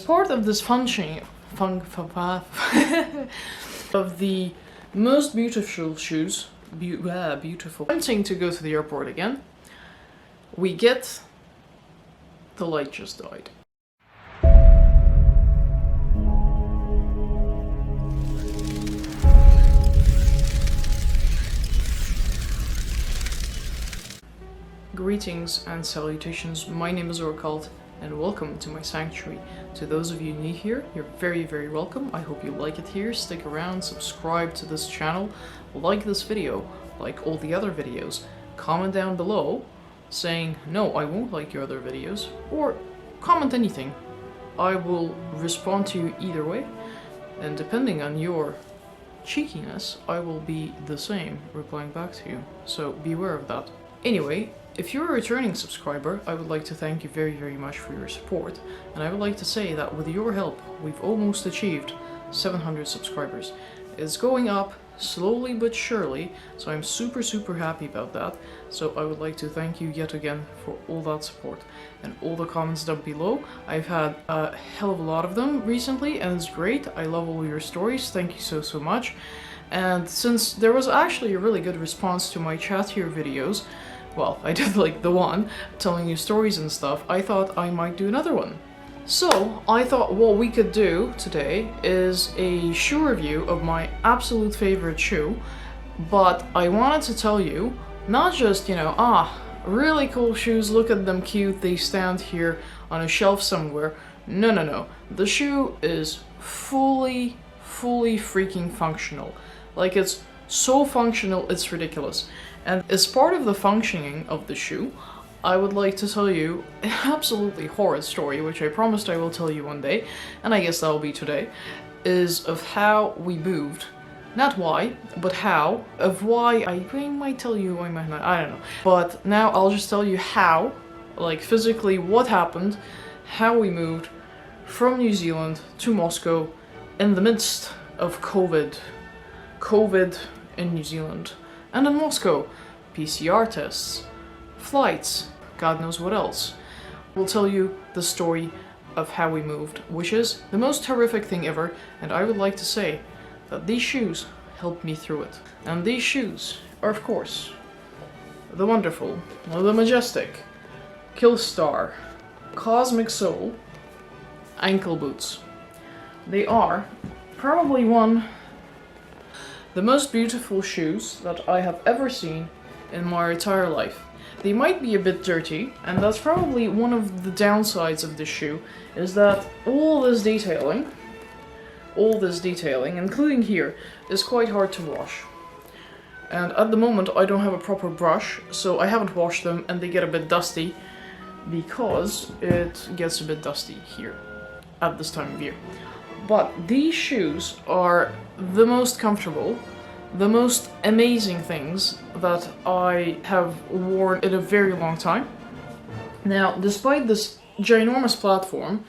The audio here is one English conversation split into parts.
part of this of the most beautiful shoes, beautiful, tempting to go to the airport again, we get the light just died. Greetings and salutations, my name is Orcult and welcome to my sanctuary. To those of you new here, you're very welcome. I hope you like it here, stick around, subscribe to this channel, like this video, like all the other videos, comment down below saying no, I won't like your other videos, or comment anything. I will respond to you either way, and depending on your cheekiness, I will be the same replying back to you, so beware of that. Anyway, if you're a returning subscriber, I would like to thank you very much for your support, and I would like to say that with your help, we've almost achieved 700 subscribers. It's going up slowly but surely, so I'm super happy about that. So I would like to thank you yet again for all that support and all the comments down below. I've had a hell of a lot of them recently, and it's great. I love all your stories. Thank you so much. And since there was actually a really good response to my chat here videos, well, I did like the one telling you stories and stuff, I thought I might do another one. So I thought what we could do today is a shoe review of my absolute favorite shoe, but I wanted to tell you, not just, you know, really cool shoes, look at them cute, they stand here on a shelf somewhere. No. The shoe is fully freaking functional. Like, it's so functional, it's ridiculous. And as part of the functioning of the shoe, I would like to tell you an absolutely horrid story, which I promised I will tell you one day, and I guess that'll be today, is of how we moved. Not why, but how. Of why, I might tell you, I might not, I don't know. But now I'll just tell you how, like physically what happened, how we moved from New Zealand to Moscow in the midst of COVID in New Zealand. And in Moscow, PCR tests, flights, God knows what else. We'll tell you the story of how we moved, which is the most horrific thing ever, and I would like to say that these shoes helped me through it. And these shoes are, of course, the wonderful, the majestic, Killstar, Cosmicsoul ankle boots. They are probably the most beautiful shoes that I have ever seen in my entire life. They might be a bit dirty, and that's probably one of the downsides of this shoe, is that all this detailing, including here, is quite hard to wash. And at the moment I don't have a proper brush, so I haven't washed them, and they get a bit dusty because it gets a bit dusty here at this time of year. But these shoes are the most comfortable, the most amazing things that I have worn in a very long time. Now, despite this ginormous platform,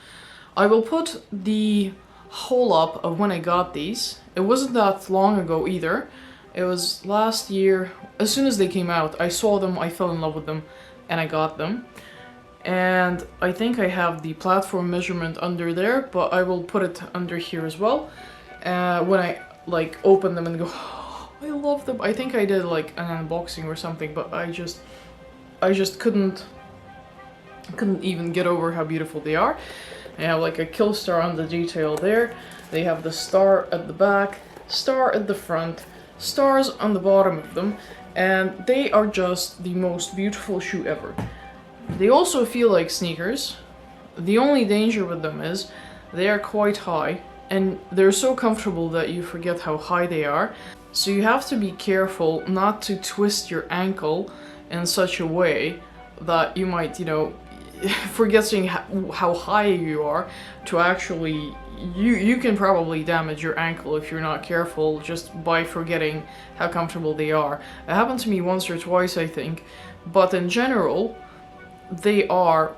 I will put the haul up of when I got these. It wasn't that long ago either. It was last year. As soon as they came out, I saw them, I fell in love with them, and I got them. And I think I have the platform measurement under there, but I will put it under here as well. When I like open them and go, oh, I love them. I think I did like an unboxing or something, but I just couldn't even get over how beautiful they are. They have like a Killstar on the detail there. They have the star at the back, star at the front, stars on the bottom of them, and they are just the most beautiful shoe ever. They also feel like sneakers. The only danger with them is they are quite high, and they're so comfortable that you forget how high they are. So you have to be careful not to twist your ankle in such a way that you might, you know, forgetting how high you are to actually, you can probably damage your ankle if you're not careful just by forgetting how comfortable they are. It happened to me once or twice, I think, but in general, they are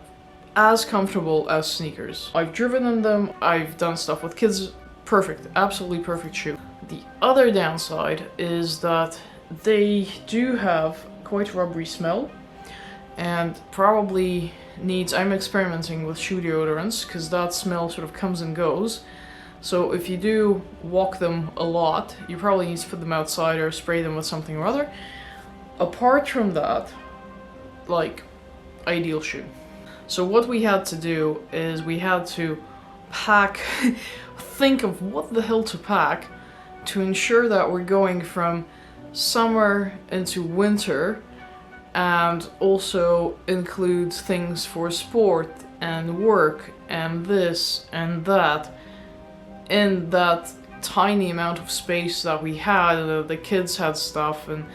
as comfortable as sneakers. I've driven in them, I've done stuff with kids. Perfect, absolutely perfect shoe. The other downside is that they do have quite a rubbery smell, and probably needs, I'm experimenting with shoe deodorants because that smell sort of comes and goes. So if you do walk them a lot, you probably need to put them outside or spray them with something or other. Apart from that, like, ideal shoe. So what we had to do is we had to pack, think of what the hell to pack to ensure that we're going from summer into winter, and also include things for sport and work and this and that in that tiny amount of space that we had. The kids had stuff and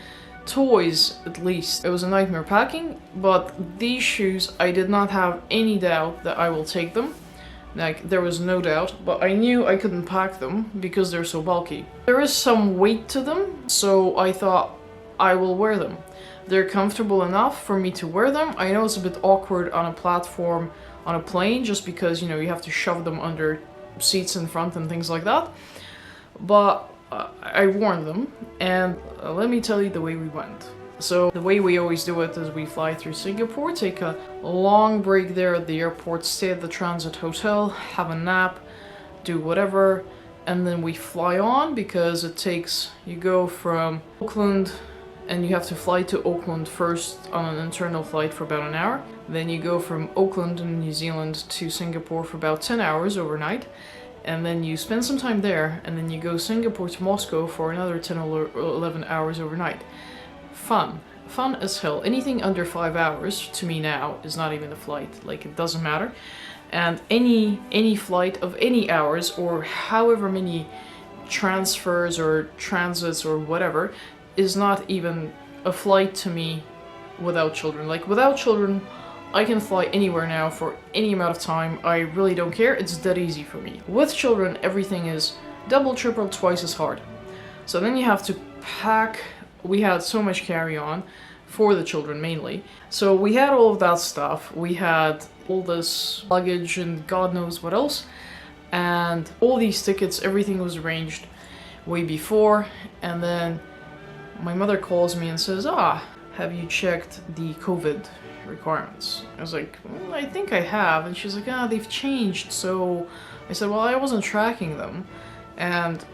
toys, at least. It was a nightmare packing, but these shoes, I did not have any doubt that I will take them. Like, there was no doubt, but I knew I couldn't pack them because they're so bulky. There is some weight to them, so I thought I will wear them. They're comfortable enough for me to wear them. I know it's a bit awkward on a platform on a plane just because, you know, you have to shove them under seats in front and things like that. But I worn them, and let me tell you the way we went. So the way we always do it is we fly through Singapore, take a long break there at the airport, stay at the transit hotel, have a nap, do whatever, and then we fly on because it takes, you go from Auckland and you have to fly to Auckland first on an internal flight for about an hour. Then you go from Auckland in New Zealand to Singapore for about 10 hours overnight. And then you spend some time there, and then you go Singapore to Moscow for another 10 or 11 hours overnight. Fun. Fun as hell. Anything under 5 hours, to me now, is not even a flight. Like, it doesn't matter. And any flight of any hours, or however many transfers or transits or whatever, is not even a flight to me without children. Like, without children, I can fly anywhere now for any amount of time. I really don't care. It's that easy for me. With children, everything is double, triple, twice as hard. So then you have to pack. We had so much carry-on for the children mainly. So we had all of that stuff. We had all this luggage and God knows what else. And all these tickets, everything was arranged way before. And then my mother calls me and says, have you checked the COVID requirements? I was like, I think I have. And she's like, they've changed. So I said, well, I wasn't tracking them. And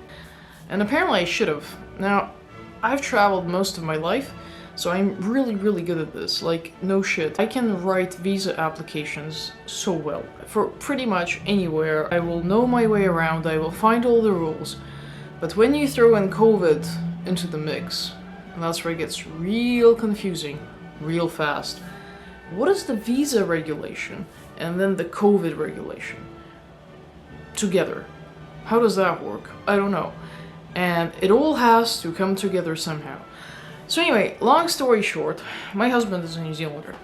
apparently I should have. Now, I've traveled most of my life, so I'm really, really good at this. Like, no shit. I can write visa applications so well. For pretty much anywhere, I will know my way around, I will find all the rules. But when you throw in COVID into the mix, and that's where it gets real confusing, real fast. What is the visa regulation and then the COVID regulation together? How does that work? I don't know. And it all has to come together somehow. So anyway, long story short, my husband is a New Zealander.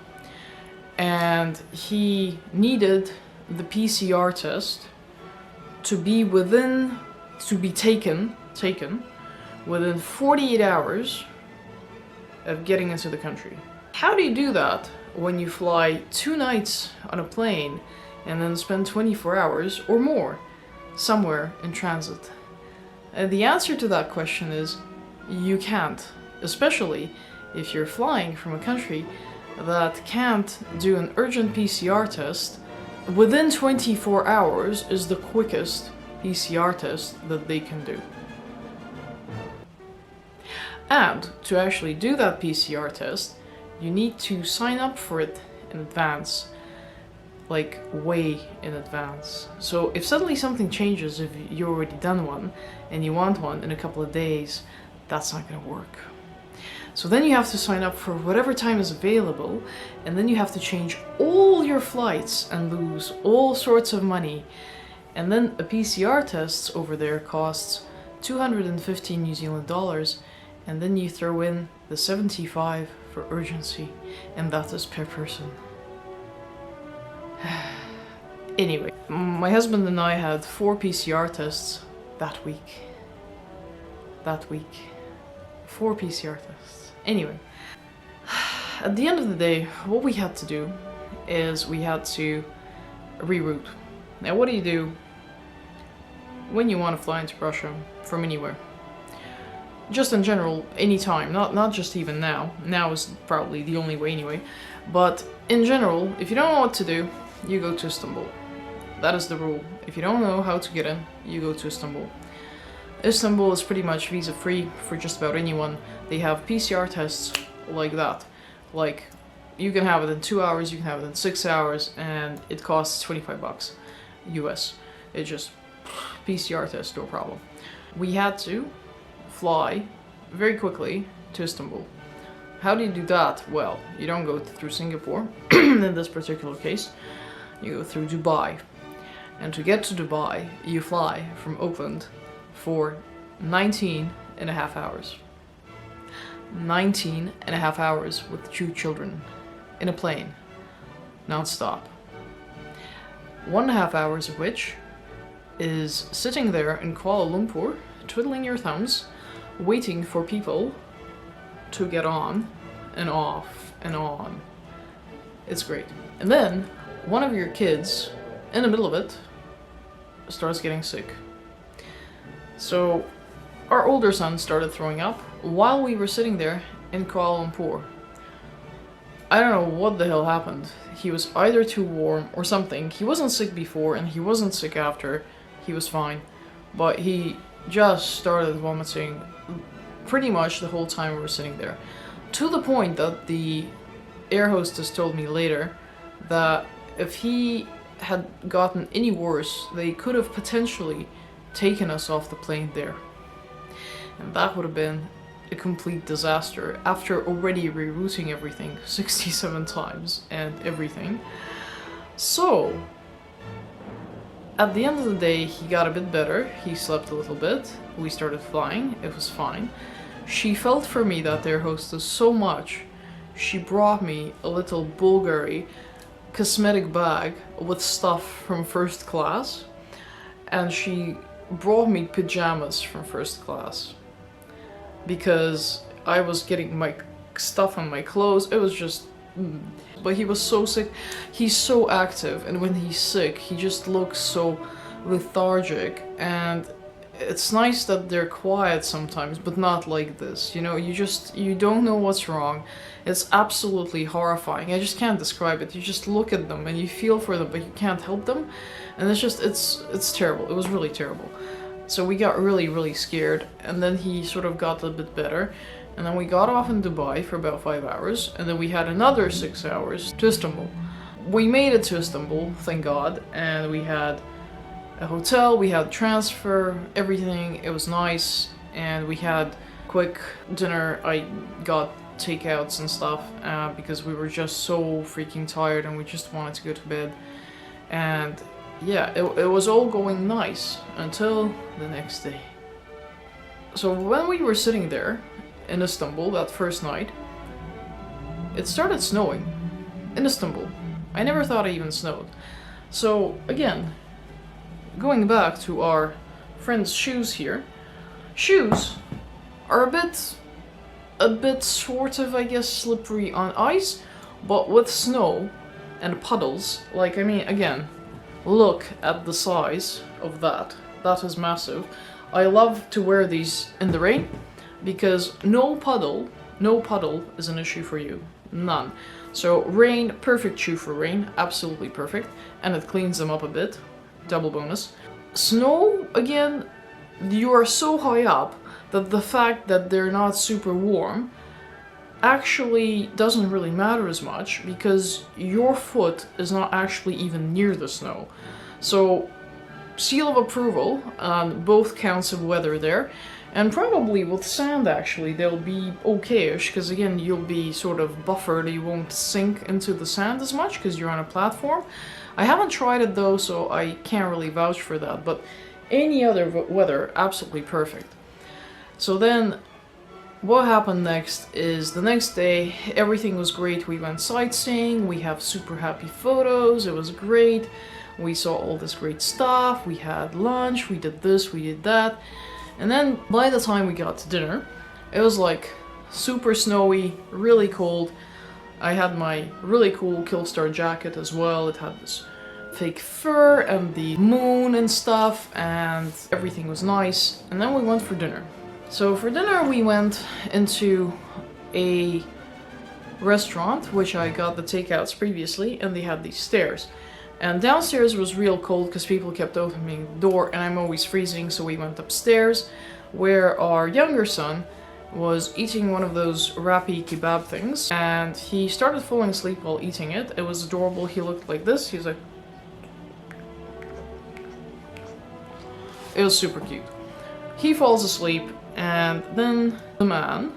And he needed the PCR test to be taken within 48 hours of getting into the country. How do you do that when you fly 2 nights on a plane and then spend 24 hours or more somewhere in transit? And the answer to that question is you can't, especially if you're flying from a country that can't do an urgent PCR test. Within 24 hours is the quickest PCR test that they can do. And to actually do that PCR test, you need to sign up for it in advance, like way in advance. So if suddenly something changes, if you've already done one and you want one in a couple of days, that's not gonna work. So then you have to sign up for whatever time is available, and then you have to change all your flights and lose all sorts of money. And then a PCR test over there costs 215 New Zealand dollars, and then you throw in the 75 for urgency, and that is per person. Anyway, my husband and I had 4 PCR tests that week. 4 PCR tests. Anyway, at the end of the day, what we had to do is we had to reroute. Now, what do you do when you want to fly into Russia from anywhere? Just in general, anytime, not just even now. Now is probably the only way anyway. But in general, if you don't know what to do, you go to Istanbul. That is the rule. If you don't know how to get in, you go to Istanbul. Istanbul is pretty much visa-free for just about anyone. They have PCR tests like that. Like, you can have it in 2 hours, you can have it in 6 hours, and it costs 25 bucks US. It just, PCR test, no problem. We had to fly very quickly to Istanbul. How do you do that? Well, you don't go through Singapore, in this particular case. You go through Dubai. And to get to Dubai, you fly from Oakland for 19 and a half hours. 19 and a half hours with 2 children in a plane, non-stop. 1.5 hours of which is sitting there in Kuala Lumpur, twiddling your thumbs, waiting for people to get on and off and on. It's great. And then one of your kids, in the middle of it, starts getting sick. So our older son started throwing up while we were sitting there in Kuala Lumpur. I don't know what the hell happened. He was either too warm or something. He wasn't sick before and he wasn't sick after. He was fine. But he just started vomiting pretty much the whole time we were sitting there. To the point that the air hostess told me later that if he had gotten any worse, they could have potentially taken us off the plane there. And that would have been a complete disaster after already rerouting everything 67 times and everything. So, at the end of the day, he got a bit better. He slept a little bit. We started flying. It was fine. She felt for me, that air hostess, so much. She brought me a little Bulgari cosmetic bag with stuff from first class, and she brought me pajamas from first class because I was getting my stuff on my clothes. It was just but he was so sick. He's so active, and when he's sick he just looks so lethargic, and it's nice that they're quiet sometimes, but not like this, you know. You don't know what's wrong. It's absolutely horrifying. I just can't describe it. You just look at them and you feel for them, but you can't help them. And it's terrible. It was really terrible. So we got really scared, and then he sort of got a bit better. And then we got off in Dubai for about 5 hours, and then we had another 6 hours to Istanbul. We made it to Istanbul, thank God, and we had a hotel, we had transfer, everything. It was nice, and we had quick dinner. I got takeouts and stuff because we were just so freaking tired and we just wanted to go to bed. And yeah, it was all going nice until the next day. So when we were sitting there in Istanbul that first night, it started snowing in Istanbul. I never thought it even snowed. So again, going back to our friend's shoes here, shoes are a bit sort of, I guess, slippery on ice, but with snow and puddles, like, I mean, again, look at the size of that. That is massive. I love to wear these in the rain because no puddle is an issue for you. None. So rain, perfect shoe for rain, absolutely perfect, and it cleans them up a bit. Double bonus. Snow, again, you are so high up that the fact that they're not super warm actually doesn't really matter as much because your foot is not actually even near the snow. So, seal of approval on both counts of weather there. And probably with sand, actually, they'll be okay-ish, because again, you'll be sort of buffered. You won't sink into the sand as much because you're on a platform. I haven't tried it though, so I can't really vouch for that, but any other weather, absolutely perfect. So then, what happened next is the next day, everything was great. We went sightseeing, we have super happy photos, it was great. We saw all this great stuff, we had lunch, we did this, we did that. And then by the time we got to dinner, it was like super snowy, really cold. I had my really cool Killstar jacket as well. It had this fake fur and the moon and stuff, and everything was nice. And then we went for dinner. So for dinner we went into a restaurant, which I got the takeouts previously, and they had these stairs. And downstairs was real cold because people kept opening the door, and I'm always freezing, so we went upstairs, where our younger son was eating one of those wrappy kebab things, and he started falling asleep while eating it. It was adorable. He looked like this. He's like... It was super cute. He falls asleep, and then the man,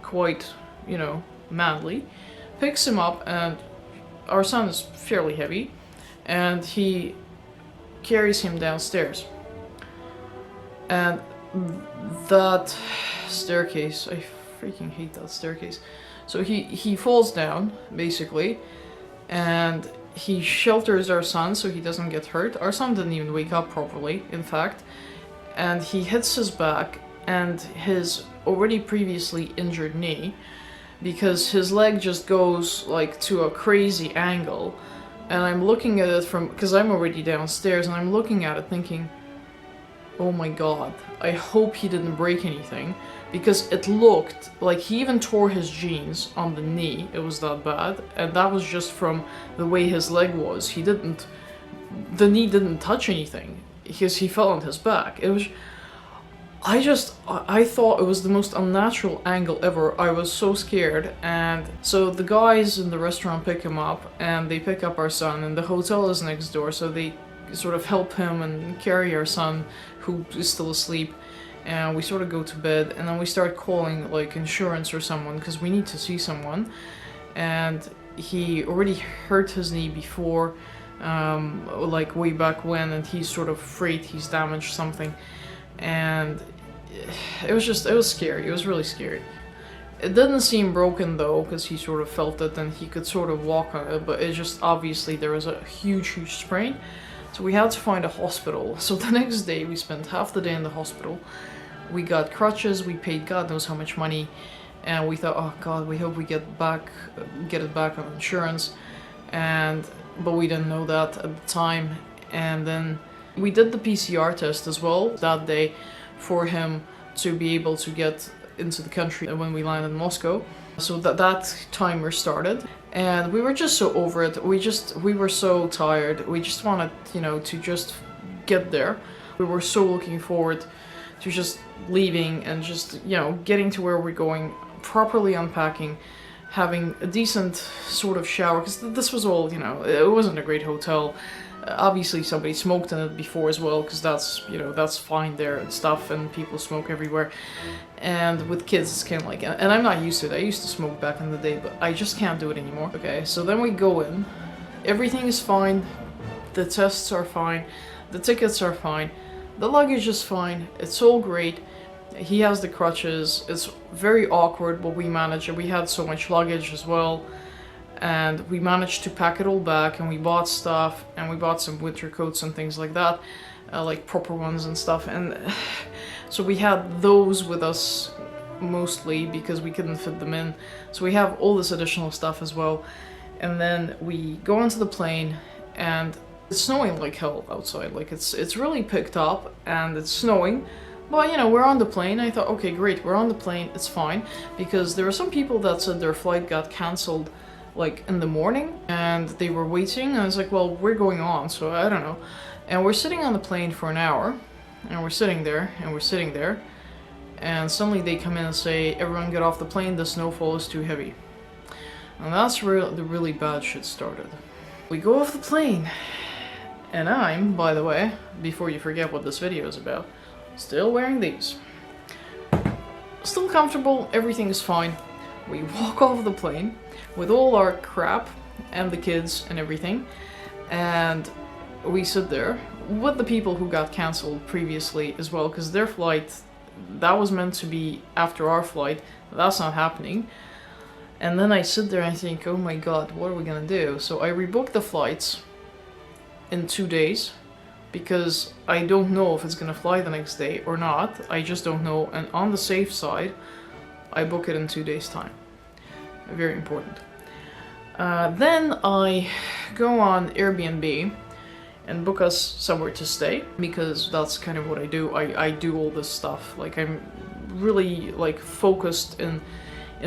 quite, you know, manly, picks him up, and our son is fairly heavy, and he carries him downstairs. And that staircase, I freaking hate that staircase. So he falls down, basically, and he shelters our son so he doesn't get hurt. Our son didn't even wake up properly, in fact, and he hits his back and his already previously injured knee, because his leg just goes like to a crazy angle, and I'm looking at it from, because I'm already downstairs, and I'm looking at it thinking, oh my god, I hope he didn't break anything, because it looked like he even tore his jeans on the knee. It was that bad, and that was just from the way his leg was. The knee didn't touch anything because he fell on his back. It was, I thought it was the most unnatural angle ever. I was so scared. And so the guys in the restaurant pick him up, and they pick up our son, and the hotel is next door, so they sort of help him and carry our son, who is still asleep, and we sort of go to bed, and then we start calling like insurance or someone because we need to see someone. And he already hurt his knee before, like way back when, and he's sort of afraid he's damaged something, and it was scary. It was really scary. It didn't seem broken though, because he sort of felt it and he could sort of walk on it, but it just, obviously there was a huge sprain. So we had to find a hospital. So the next day we spent half the day in the hospital. We got crutches, we paid God knows how much money, and we thought, oh god, we hope we get it back on insurance. But we didn't know that at the time. And then we did the PCR test as well that day for him to be able to get into the country when we landed in Moscow. So that timer started, and we were just so over it. We were so tired. We just wanted, you know, to just get there. We were so looking forward to just leaving and just, you know, getting to where we're going, properly unpacking, having a decent sort of shower, because this was all, you know, it wasn't a great hotel. Obviously somebody smoked in it before as well, because that's, you know, that's fine there and stuff, and people smoke everywhere. And with kids it's kind of like, and I'm not used to it. I used to smoke back in the day, but I just can't do it anymore. Okay, so then we go in, everything is fine, the tests are fine, the tickets are fine, the luggage is fine, it's all great. He has the crutches, it's very awkward, but we managed it. We had so much luggage as well, and we managed to pack it all back, and we bought stuff, and we bought some winter coats and things like that, like proper ones and stuff. And so we had those with us mostly because we couldn't fit them in. So we have all this additional stuff as well. And then we go onto the plane, and it's snowing like hell outside. Like it's really picked up, and it's snowing. But, you know, we're on the plane. I thought, okay, great, we're on the plane, it's fine. Because there were some people that said their flight got cancelled, like, in the morning, and they were waiting, and I was like, well, we're going on, so I don't know. And we're sitting on the plane for an hour, and we're sitting there, and we're sitting there, and suddenly they come in and say, everyone get off the plane, the snowfall is too heavy. And that's where the really bad shit started. We go off the plane, and I'm, by the way, before you forget what this video is about, still wearing these. Still comfortable, everything is fine. We walk off the plane with all our crap and the kids and everything, and we sit there with the people who got cancelled previously as well, because their flight, that was meant to be after our flight, that's not happening. And then I sit there and I think, oh my god, what are we gonna do? So I rebooked the flights in 2 days, because I don't know if it's gonna fly the next day or not. I just don't know, and on the safe side, I book it in 2 days' time. Very important. Then I go on Airbnb and book us somewhere to stay, because that's kind of what I do. I do all this stuff. Like, I'm really like focused in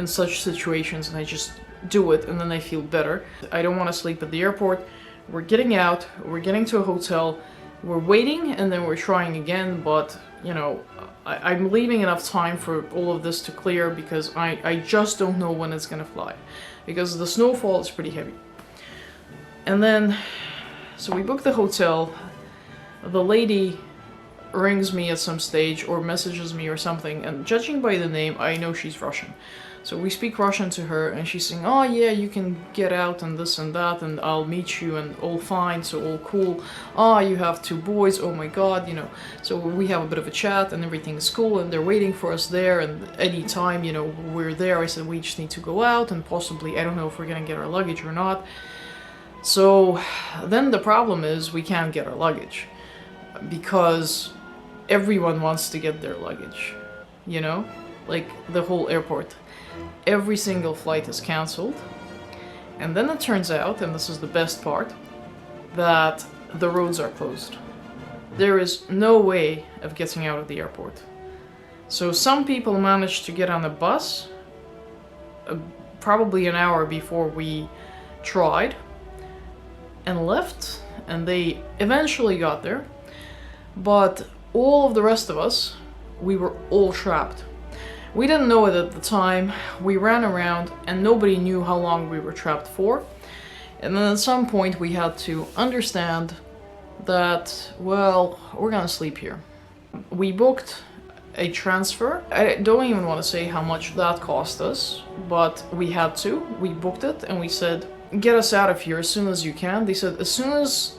such situations, and do it and then I feel better. I don't want to sleep at the airport. We're getting out, we're getting to a hotel, we're waiting, and then we're trying again, but, you know, I'm leaving enough time for all of this to clear because I just don't know when it's gonna fly. Because the snowfall is pretty heavy. And then, so we booked the hotel. The lady rings me at some stage or messages me or something, and judging by the name, I know she's Russian. So we speak Russian to her, and she's saying, oh yeah, you can get out and this and that, and I'll meet you, and all fine, so all cool. Ah, you have 2 boys, oh my god, you know. So we have a bit of a chat, and everything is cool, and they're waiting for us there, and anytime, you know, we're there, I said, we just need to go out, and possibly, I don't know if we're gonna get our luggage or not. So then the problem is we can't get our luggage, because everyone wants to get their luggage, you know? Like, the whole airport. Every single flight is cancelled. And then it turns out, and this is the best part, that the roads are closed. There is no way of getting out of the airport. So some people managed to get on a bus, probably an hour before we tried, and left, and they eventually got there. But all of the rest of us, we were all trapped. We didn't know it at the time. We ran around and nobody knew how long we were trapped for. And then at some point we had to understand that, well, we're gonna sleep here. We booked a transfer. I don't even want to say how much that cost us, but we had to. We booked it and we said, get us out of here as soon as you can. They said, as soon as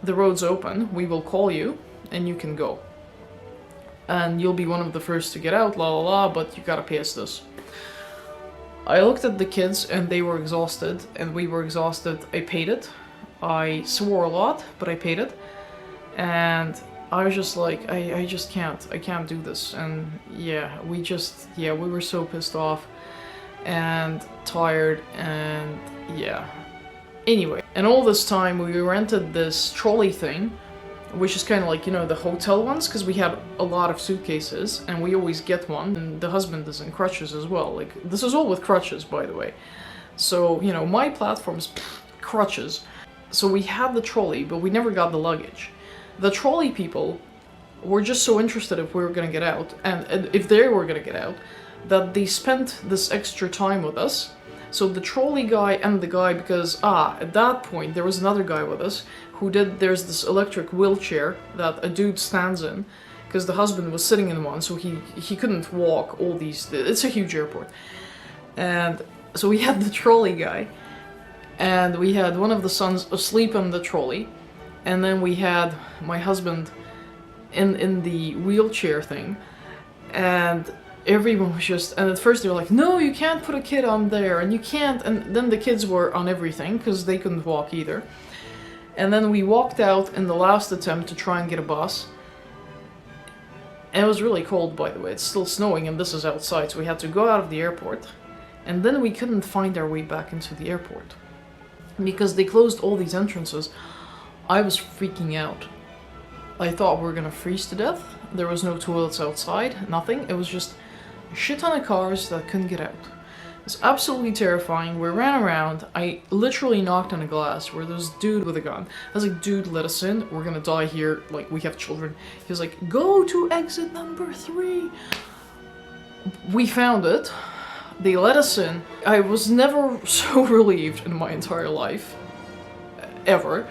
the roads open, we will call you and you can go. And you'll be one of the first to get out, la la la, but you gotta pay us this. I looked at the kids and they were exhausted, and we were exhausted. I paid it. I swore a lot, but I paid it. And I was just like, I just can't. I can't do this. And yeah, we were so pissed off and tired, and yeah. Anyway, and all this time we rented this trolley thing, which is kind of like, you know, the hotel ones, because we had a lot of suitcases and we always get one, and the husband is in crutches as well. Like, this is all with crutches, by the way. So, you know, my platform's crutches. So we had the trolley, but we never got the luggage. The trolley people were just so interested if we were gonna get out, and if they were gonna get out, that they spent this extra time with us. So the trolley guy and the guy, because, at that point there was another guy with us who there's this electric wheelchair that a dude stands in, because the husband was sitting in one, so he couldn't walk all these, it's a huge airport. And so we had the trolley guy, and we had one of the sons asleep in the trolley, and then we had my husband in the wheelchair thing, and everyone was just, and at first they were like, no, you can't put a kid on there, and you can't, and then the kids were on everything, because they couldn't walk either. And then we walked out in the last attempt to try and get a bus. And it was really cold, by the way. It's still snowing and this is outside, so we had to go out of the airport. And then we couldn't find our way back into the airport, because they closed all these entrances. I was freaking out. I thought we were gonna freeze to death. There was no toilets outside, nothing. It was just a shit ton of cars that couldn't get out. It was absolutely terrifying. We ran around. I literally knocked on a glass where there was a dude with a gun. I was like, dude, let us in. We're gonna die here. Like, we have children. He was like, go to exit number 3. We found it. They let us in. I was never so relieved in my entire life. Ever.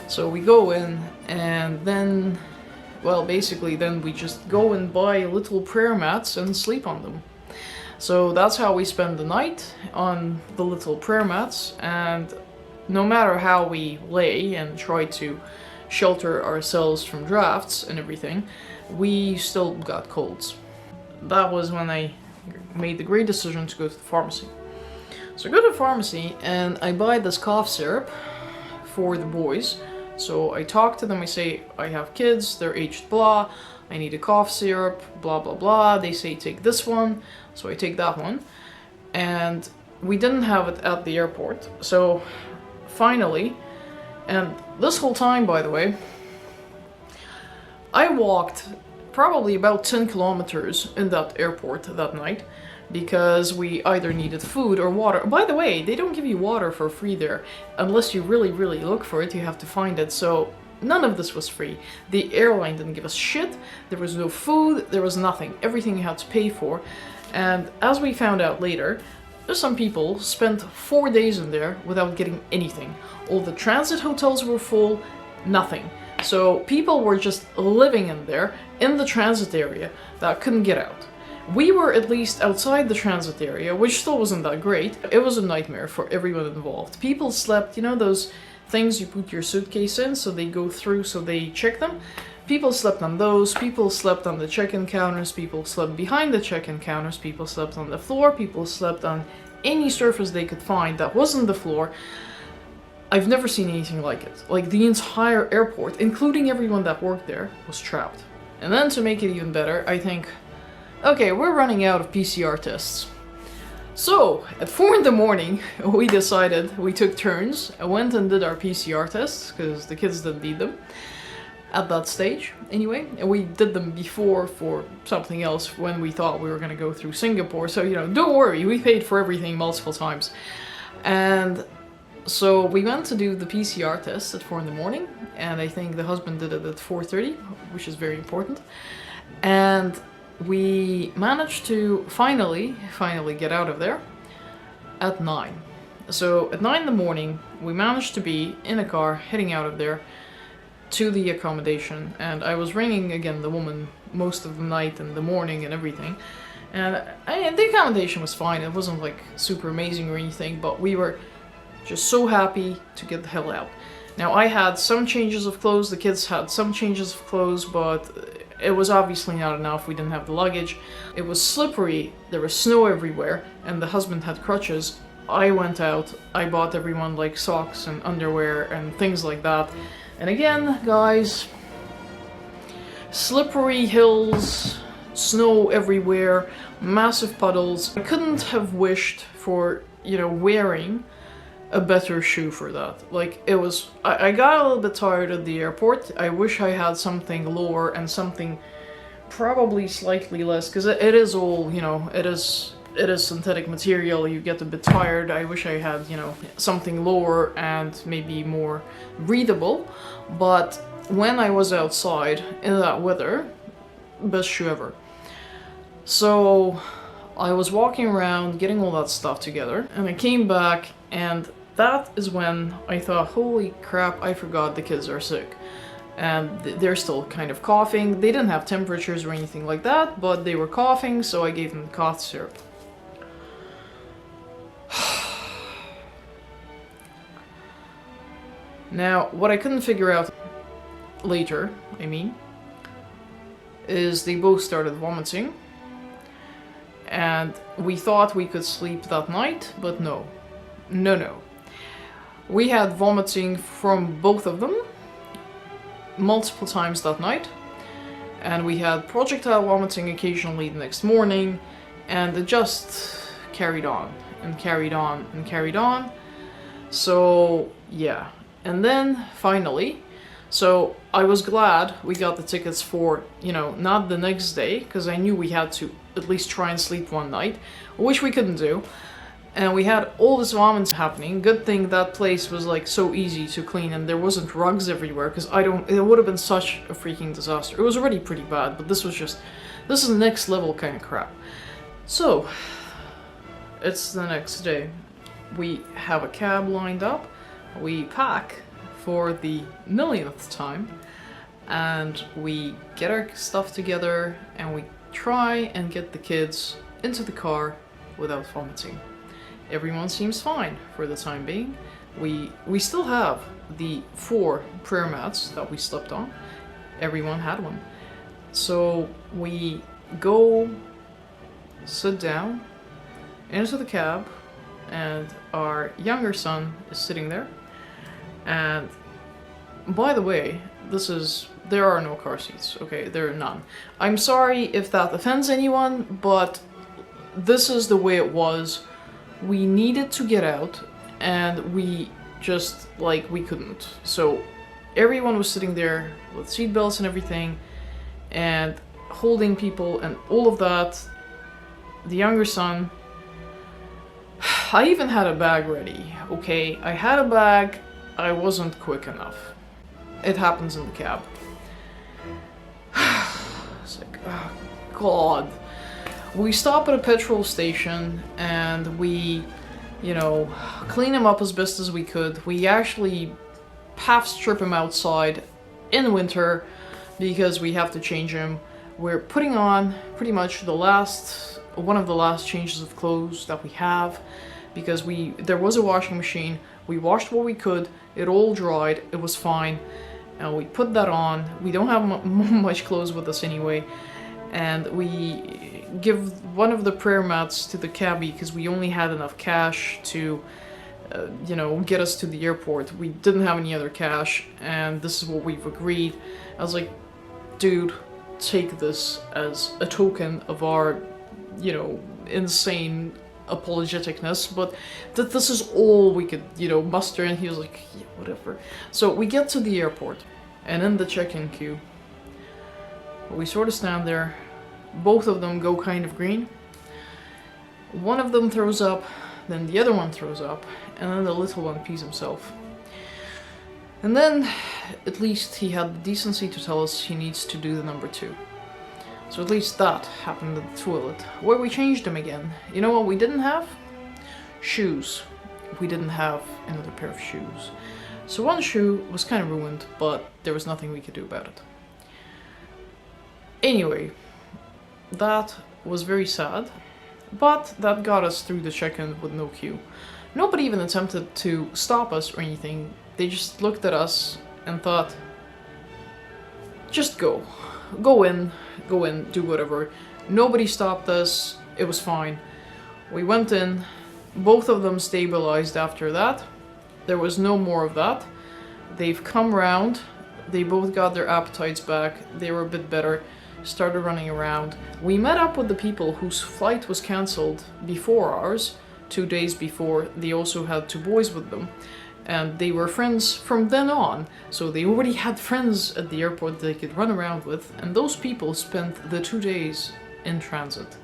So we go in, and then, well, basically then we just go and buy little prayer mats and sleep on them. So that's how we spend the night, on the little prayer mats, and no matter how we lay and try to shelter ourselves from drafts and everything, we still got colds. That was when I made the great decision to go to the pharmacy. So I go to the pharmacy and I buy this cough syrup for the boys. So I talk to them, I say, I have kids, they're aged blah, I need a cough syrup, blah blah blah. They say take this one, so I take that one. And we didn't have it at the airport. So finally, and this whole time, by the way, I walked probably about 10 kilometers in that airport that night because we either needed food or water. By the way, they don't give you water for free there. Unless you really, really look for it, you have to find it. So none of this was free. The airline didn't give us shit. There was no food. There was nothing. Everything you had to pay for. And as we found out later, some people spent 4 days in there without getting anything. All the transit hotels were full, nothing. So people were just living in there, in the transit area, that couldn't get out. We were at least outside the transit area, which still wasn't that great. It was a nightmare for everyone involved. People slept, you know those things you put your suitcase in so they go through, so they check them? People slept on those, people slept on the check-in counters, people slept behind the check-in counters, people slept on the floor, people slept on any surface they could find that wasn't the floor. I've never seen anything like it. Like, the entire airport, including everyone that worked there, was trapped. And then to make it even better, I think, okay, we're running out of PCR tests. So, at 4 in the morning, we decided, we took turns, I went and did our PCR tests, because the kids didn't need them at that stage, anyway. And we did them before for something else when we thought we were going to go through Singapore. So, you know, don't worry, we paid for everything multiple times. And so we went to do the PCR test at 4 in the morning, and I think the husband did it at 4:30, which is very important. And we managed to finally get out of there at 9. So at 9 in the morning, we managed to be in a car heading out of there to the accommodation, and I was ringing again the woman most of the night and the morning and everything. And the accommodation was fine, it wasn't like super amazing or anything, but we were just so happy to get the hell out. Now, I had some changes of clothes, the kids had some changes of clothes, but it was obviously not enough. We didn't have the luggage. It was slippery, there was snow everywhere, and the husband had crutches. I went out, I bought everyone like socks and underwear and things like that. And again, guys, slippery hills, snow everywhere, massive puddles. I couldn't have wished for, you know, wearing a better shoe for that. Like, it was, I got a little bit tired at the airport. I wish I had something lower and something probably slightly less, because it is all, you know, it is synthetic material, you get a bit tired. I wish I had, you know, something lower and maybe more breathable. But when I was outside in that weather, best shoe ever. So I was walking around getting all that stuff together, and I came back, and that is when I thought, holy crap, I forgot the kids are sick. And they're still kind of coughing. They didn't have temperatures or anything like that, but they were coughing, so I gave them cough syrup. Now, what I couldn't figure out later, is they both started vomiting. And we thought we could sleep that night, but no. No. We had vomiting from both of them multiple times that night. And we had projectile vomiting occasionally the next morning. And it just carried on and carried on and carried on. So, yeah. And then, finally, so I was glad we got the tickets for, you know, not the next day, because I knew we had to at least try and sleep one night, which we couldn't do. And we had all this vomit happening. Good thing that place was like so easy to clean and there wasn't rugs everywhere, because it would have been such a freaking disaster. It was already pretty bad, but this is next level kind of crap. So, it's the next day. We have a cab lined up. We pack for the millionth time, and we get our stuff together, and we try and get the kids into the car without vomiting. Everyone seems fine for the time being. We still have the 4 prayer mats that we slept on. Everyone had one. So we go sit down into the cab, and our younger son is sitting there. And by the way, there are no car seats, okay? There are none. I'm sorry if that offends anyone, but this is the way it was. We needed to get out, and we just, like, we couldn't. So everyone was sitting there with seatbelts and everything, and holding people and all of that. the younger son, I even had a bag ready, okay? I had a bag, I wasn't quick enough. It happens in the cab. It's like, oh God. We stop at a petrol station and we, you know, clean him up as best as we could. We actually half strip him outside in winter because we have to change him. We're putting on pretty much one of the last changes of clothes that we have because there was a washing machine. We washed what we could, it all dried, it was fine, and we put that on. We don't have much clothes with us anyway, and we give one of the prayer mats to the cabbie because we only had enough cash to you know, get us to the airport. We didn't have any other cash, and this is what we've agreed. I was like, dude, take this as a token of our, you know, insane apologeticness, but that this is all we could, you know, muster. And he was like, yeah, whatever. So we get to the airport, and in the check-in queue, we sort of stand there. Both of them go kind of green. One of them throws up, then the other one throws up, and then the little one pees himself. And then, at least he had the decency to tell us he needs to do the number 2. So at least that happened at the toilet, where we changed him again. You know what we didn't have? Shoes. We didn't have another pair of shoes. So one shoe was kind of ruined, but there was nothing we could do about it. Anyway, that was very sad, but that got us through the check-in with no queue. Nobody even attempted to stop us or anything. They just looked at us and thought, just go. Go in, do whatever. Nobody stopped us, it was fine. We went in, both of them stabilized after that. There was no more of that. They've come round, they both got their appetites back, they were a bit better, started running around. We met up with the people whose flight was cancelled before ours, 2 days before. They also had 2 boys with them, and they were friends from then on, so they already had friends at the airport they could run around with, and those people spent the 2 days in transit.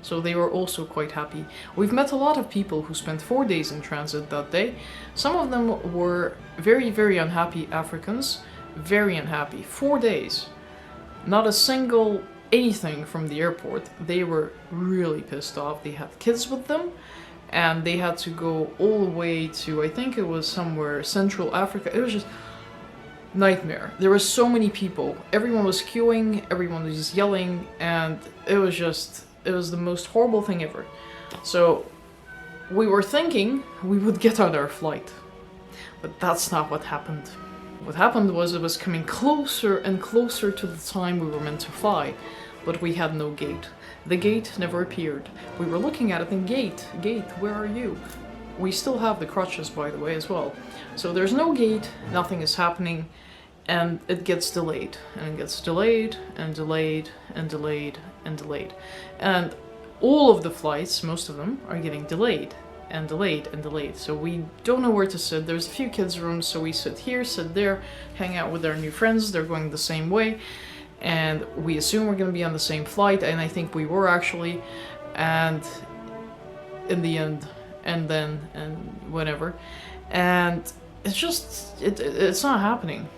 So they were also quite happy. We've met a lot of people who spent 4 days in transit that day. Some of them were very, very unhappy Africans. Very unhappy. 4 days. Not a single anything from the airport. They were really pissed off. They had kids with them, and they had to go all the way to, I think it was somewhere Central Africa. It was just nightmare. There were so many people. Everyone was queuing, everyone was yelling, and it was the most horrible thing ever. So we were thinking we would get on our flight, but that's not what happened. What happened was it was coming closer and closer to the time we were meant to fly, but we had no gate. The gate never appeared. We were looking at it and gate, where are you? We still have the crutches, by the way, as well. So there's no gate, nothing is happening, and it gets delayed, and it gets delayed, and delayed, and delayed, and delayed. And all of the flights, most of them, are getting delayed, and delayed, and delayed. So we don't know where to sit. There's a few kids' rooms, so we sit here, sit there, hang out with our new friends. They're going the same way, and we assume we're going to be on the same flight, and I think we were actually, and in the end, and then, and whatever. And it's just, it's not happening.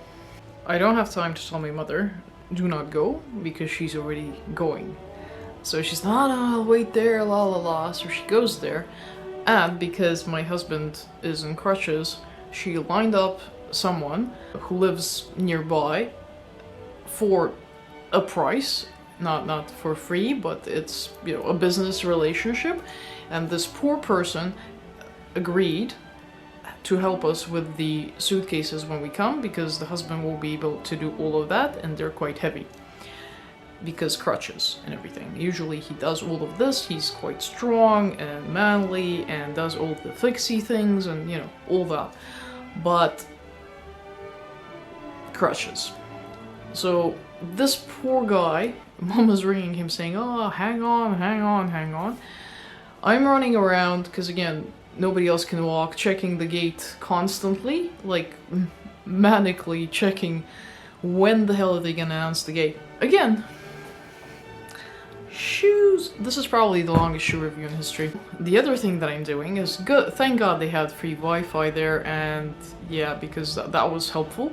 I don't have time to tell my mother, do not go, because she's already going. So she's, no, I'll wait there, la la la. So she goes there, and because my husband is in crutches, she lined up someone who lives nearby for a price, not for free, but it's, you know, a business relationship, and this poor person agreed to help us with the suitcases when we come, because the husband will be able to do all of that, and they're quite heavy because crutches and everything. Usually he does all of this, he's quite strong and manly and does all the fixie things and, you know, all that, but crutches. So this poor guy, Mama's ringing him saying, oh, hang on, hang on, hang on. I'm running around, because again, nobody else can walk, checking the gate constantly, like manically checking when the hell are they gonna announce the gate. Again, shoes. This is probably the longest shoe review in history. The other thing that I'm doing is good. Thank God they had free Wi-Fi there, and yeah, because that was helpful.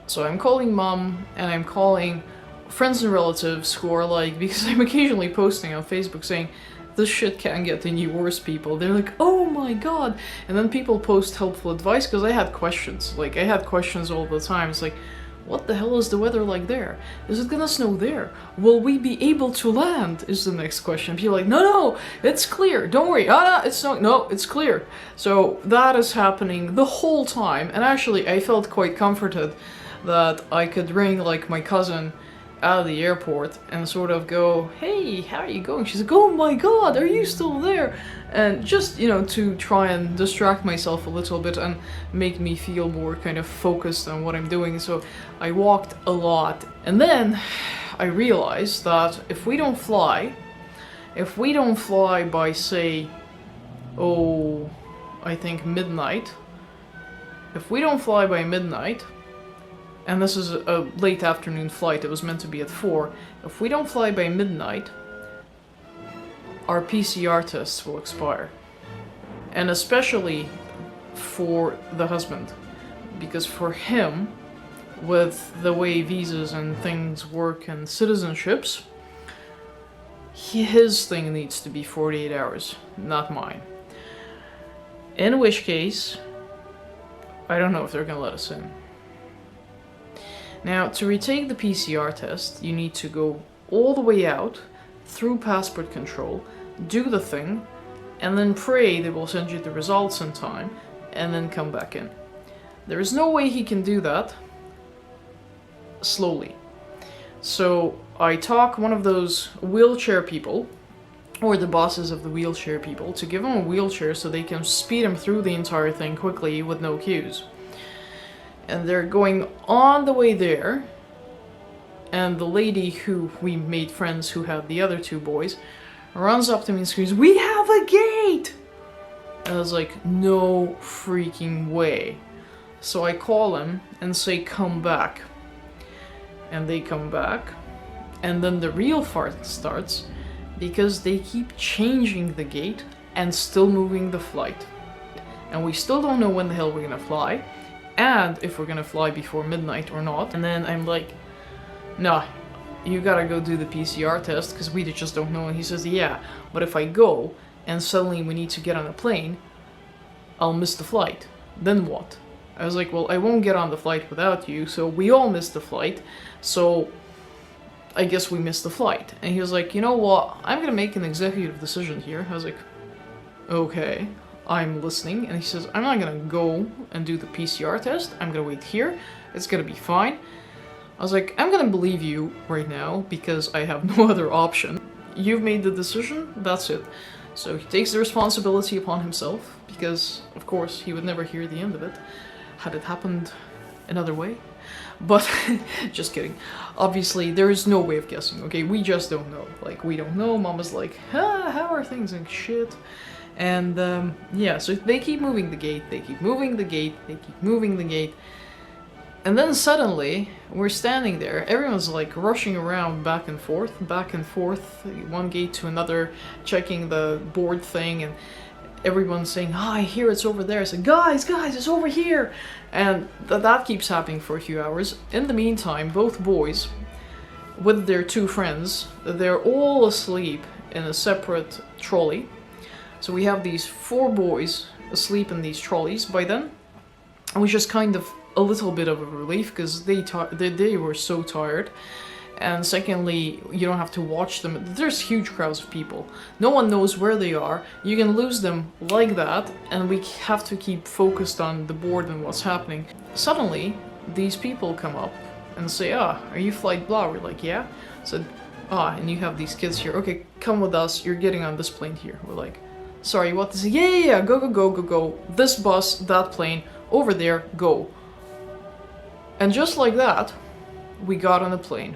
So I'm calling mom and I'm calling friends and relatives who are like, because I'm occasionally posting on Facebook saying, this shit can't get any worse, people. They're like, oh my god. And then people post helpful advice because I had questions. Like, I had questions all the time. It's like, what the hell is the weather like there? Is it gonna snow there? Will we be able to land? Is the next question. People are like, no, it's clear. Don't worry. No, it's not. No, it's clear. So that is happening the whole time. And actually, I felt quite comforted that I could ring like my cousin out of the airport and sort of go, hey, how are you going? She's like, oh my god, are you still there? And just, you know, to try and distract myself a little bit and make me feel more kind of focused on what I'm doing. So I walked a lot. And then I realized that if we don't fly by, say, I think midnight, if we don't fly by midnight, and this is a late afternoon flight, it was meant to be at 4. If we don't fly by midnight, our PCR tests will expire. And especially for the husband. Because for him, with the way visas and things work and citizenships, his thing needs to be 48 hours, not mine. In which case, I don't know if they're gonna let us in. Now, to retake the PCR test, you need to go all the way out, through passport control, do the thing, and then pray they will send you the results in time, and then come back in. There is no way he can do that slowly. So I talk one of those wheelchair people, or the bosses of the wheelchair people, to give him a wheelchair so they can speed him through the entire thing quickly with no queues. And they're going on the way there, and the lady who we made friends who had the other 2 boys runs up to me and screams, we have a gate! And I was like, no freaking way. So I call him and say, come back. And they come back, and then the real fart starts, because they keep changing the gate and still moving the flight. And we still don't know when the hell we're gonna fly, and if we're gonna fly before midnight or not. And then I'm like, nah, you gotta go do the PCR test, because we just don't know. And he says, yeah, but if I go, and suddenly we need to get on a plane, I'll miss the flight. Then what? I was like, well, I won't get on the flight without you, so we all missed the flight, so I guess we missed the flight. And he was like, you know what, I'm gonna make an executive decision here. I was like, okay, I'm listening. And he says, I'm not gonna go and do the PCR test, I'm gonna wait here, it's gonna be fine. I was like, I'm gonna believe you right now, because I have no other option. You've made the decision, that's it. So he takes the responsibility upon himself, because, of course, he would never hear the end of it, had it happened another way. But, just kidding. Obviously, there is no way of guessing, okay? We just don't know. Like, we don't know. Mama's like, how are things and shit? And, yeah, so they keep moving the gate, they keep moving the gate, they keep moving the gate. And then suddenly, we're standing there, everyone's like rushing around back and forth, one gate to another, checking the board thing, and everyone's saying, I hear it's over there. I said, guys, it's over here! And that keeps happening for a few hours. In the meantime, both boys, with their 2 friends, they're all asleep in a separate trolley. So we have these 4 boys asleep in these trolleys by then, which is kind of a little bit of a relief, because they were so tired. And secondly, you don't have to watch them. There's huge crowds of people. No one knows where they are. You can lose them like that, and we have to keep focused on the board and what's happening. Suddenly, these people come up and say, are you flight blah? We're like, yeah. So, and you have these kids here. Okay, come with us. You're getting on this plane here. We're like, sorry, what? They say, yeah, go. This bus, that plane, over there, go. And just like that, we got on a plane.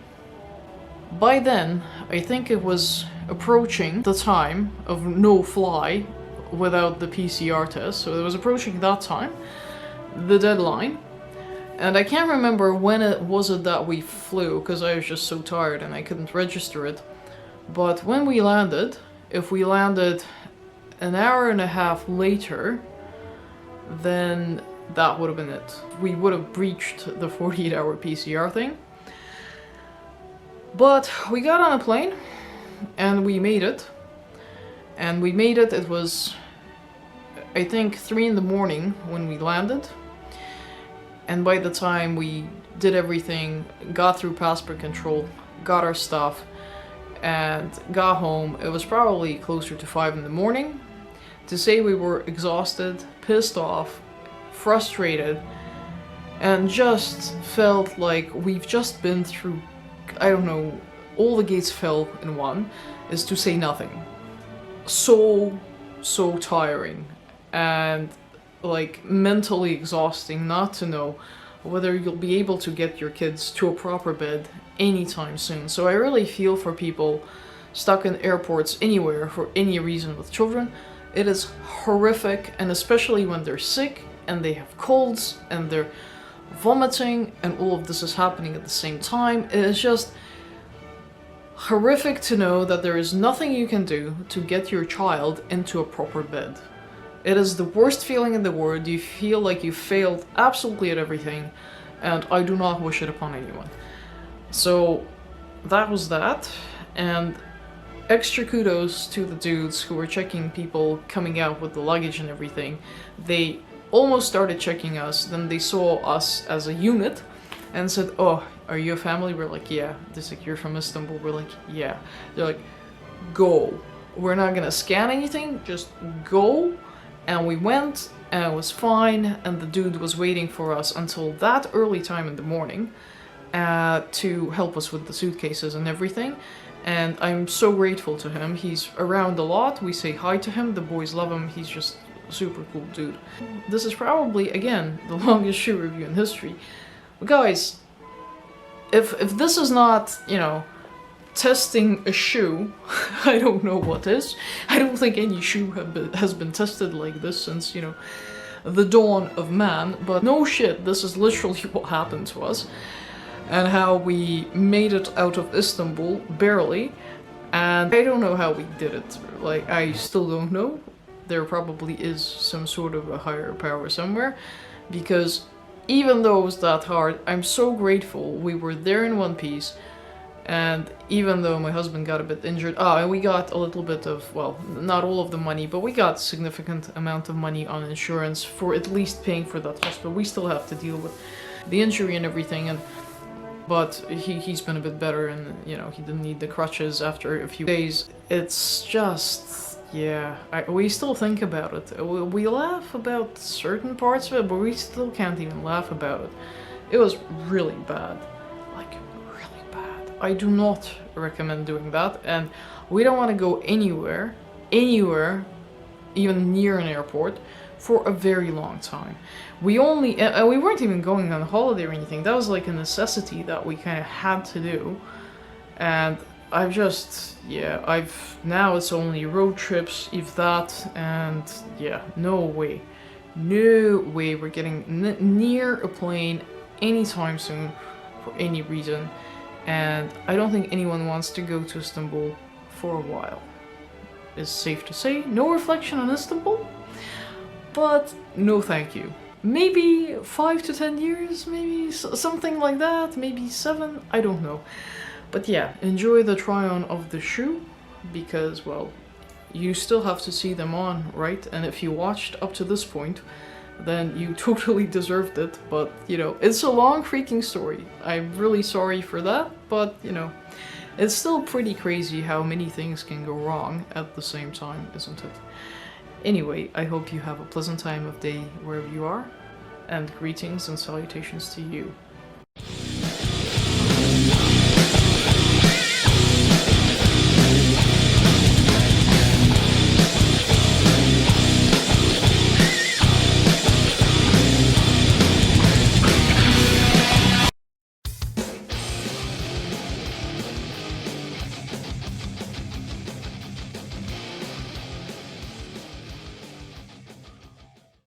By then, I think it was approaching the time of no fly without the PCR test, so it was approaching that time, the deadline. And I can't remember when it was that we flew, because I was just so tired and I couldn't register it. But when we landed, if we landed an hour and a half later, then that would have been it. We would have breached the 48-hour PCR thing. But we got on a plane and we made it. And we made it, it was, I think, 3 in the morning when we landed. And by the time we did everything, got through passport control, got our stuff, and got home, it was probably closer to 5 in the morning. To say we were exhausted, pissed off, frustrated, and just felt like we've just been through, I don't know, all the gates fell in one, is to say nothing. So tiring and like mentally exhausting not to know whether you'll be able to get your kids to a proper bed anytime soon. So I really feel for people stuck in airports anywhere for any reason with children. It is horrific, and especially when they're sick and they have colds and they're vomiting and all of this is happening at the same time. It is just horrific to know that there is nothing you can do to get your child into a proper bed. It is the worst feeling in the world. You feel like you failed absolutely at everything, and I do not wish it upon anyone. So that was that, and extra kudos to the dudes who were checking people coming out with the luggage and everything. They almost started checking us, then they saw us as a unit and said, "Oh, are you a family?" We're like, "Yeah." They're like, "You're from Istanbul?" We're like, "Yeah." They're like, "Go. We're not gonna scan anything, just go." And we went, and it was fine, and the dude was waiting for us until that early time in the morning to help us with the suitcases and everything. And I'm so grateful to him. He's around a lot. We say hi to him. The boys love him. He's just a super cool dude. This is probably, again, the longest shoe review in history. But guys, if this is not, you know, testing a shoe, I don't know what is. I don't think any shoe has been tested like this since, you know, the dawn of man. But no shit, this is literally what happened to us. And how we made it out of Istanbul, barely. And I don't know how we did it. Like, I still don't know. There probably is some sort of a higher power somewhere. Because even though it was that hard, I'm so grateful we were there in one piece. And even though my husband got a bit injured, and we got a little bit of, well, not all of the money, but we got significant amount of money on insurance for at least paying for that hospital. We still have to deal with the injury and everything, but he's been a bit better, and you know, he didn't need the crutches after a few days. It's just, yeah, we still think about it. We laugh about certain parts of it, but we still can't even laugh about it. It was really bad. Like, really bad. I do not recommend doing that, and we don't want to go anywhere, even near an airport, for a very long time. We weren't even going on a holiday or anything. That was like a necessity that we kind of had to do. And I've just, yeah, now it's only road trips, if that, and yeah, no way we're getting near a plane anytime soon for any reason. And I don't think anyone wants to go to Istanbul for a while. It's safe to say. No reflection on Istanbul, but no thank you. Maybe 5 to 10 years, maybe something like that, maybe 7, I don't know. But yeah, enjoy the try-on of the shoe, because, well, you still have to see them on, right? And if you watched up to this point, then you totally deserved it. But, you know, it's a long freaking story. I'm really sorry for that, but, you know, it's still pretty crazy how many things can go wrong at the same time, isn't it? Anyway, I hope you have a pleasant time of day wherever you are, and greetings and salutations to you.